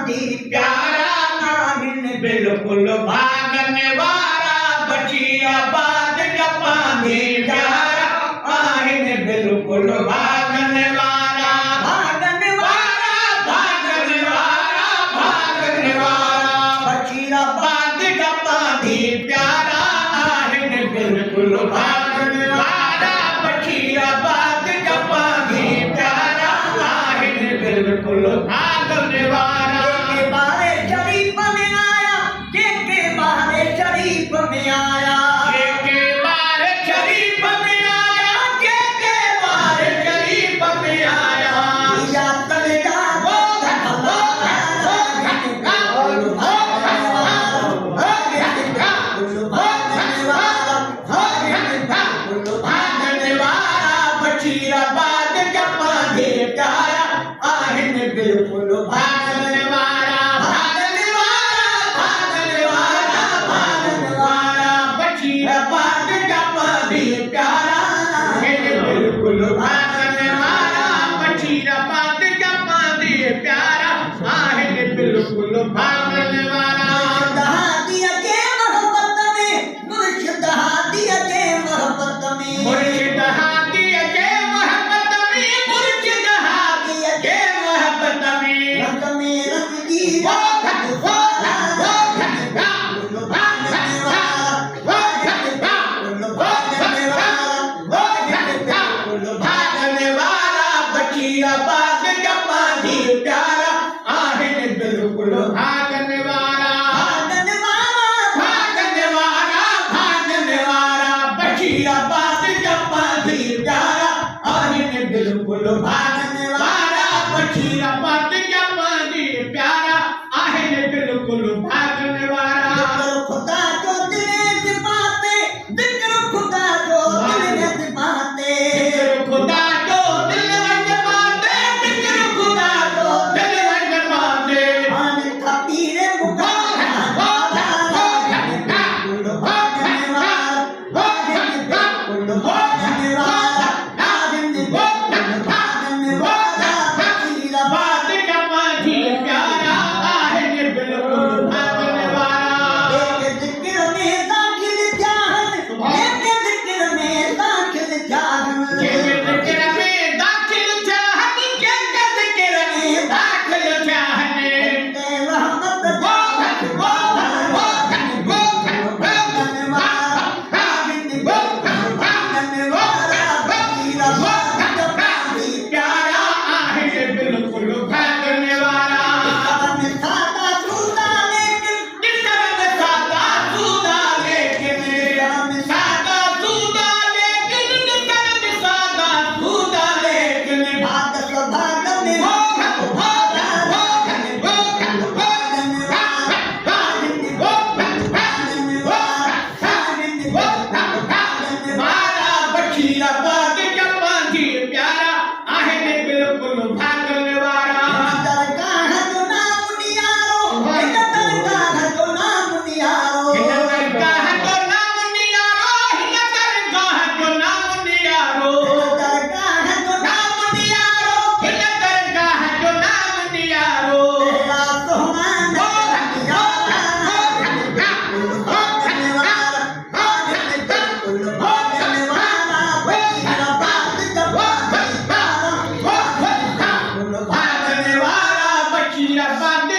दी प्यारा नाहिन बिल्कुल भागने वाला बशीराबाद जपा दी प्यारा आहिन बिल्कुल भागने वाला भागने वाला भागने वाला भागने वाला बशीराबाद जपा दी प्यारा आहिन बिल्कुल भागने वाला बशीराबाद जपा दी प्यारा आहिन बिल्कुल भागने वाला के बारे शरीफ में आया के बारे शरीफ में आया के बारे शरीफ में आया के बारे शरीफ में आया या तले जा वो भागने वाला बशीराबाद जपा दे प्यारा आहिन बिल्कुल भागने वाला भागने वाला भागने वाला भागने वाला बशीराबाद जपा दे प्यारा आहिन बिल्कुल भागने वाला बशीराबाद जपा दे प्यारा आहिन बिल्कुल भागने वाला हादिया के मोहब्बत में मुर्शिद हादिया के मोहब्बत में मुर्शिद हादिया के मोहब्बत में मुर्शिद हादिया के मोहब्बत में रंग दी वो भागने वाला बशीराबाद जपा दी प्यारा आहिन बिल्कुल भागने वाला भागने वाला भागने वाला भागने वाला बशीराबाद जपा दी प्यारा आहिन बिल्कुल भागने वाला बशीराबाद जपा दी प्यारा आहिन बिल्कुल भागने वाला खुदा जो दिल से बातें जिक्र खुदा जो दिल से बातें खुदा जो दिल से बातें जिक्र खुदा जो दिल से बातें आने का पीरे मुकाबला भागने वाला भागने वाला बशीराबाद जपा दी प्यारा आहिन बिल्कुल भागने वाला एक जिक्र में दाखिल जाहन एक जिक्र में दाखिल जाहन एक जिक्र में दाखिल जाहन एक जिक्र में दाखिल जाहन रहमत भागने वाला बशीराबाद जपा दी प्यारा आहिन बिल्कुल भागने वाला सादा सूदा लेकिन सादा सूदा लेकिन सादा सूदा लेकिन सादा सूदा लेकिन भागत भागने बशीराबाद जपा दी प्यारा आहिन बिल्कुल भागने वाला दरगाह जो नाम नियारो दरगाह जो नाम नियारो दरगाह जो नाम नियारो दरगाह जो नाम नियारो दरगाह जो नाम नियारो दरगाह जो नाम नियारो तेरा सुहाना बशीराबाद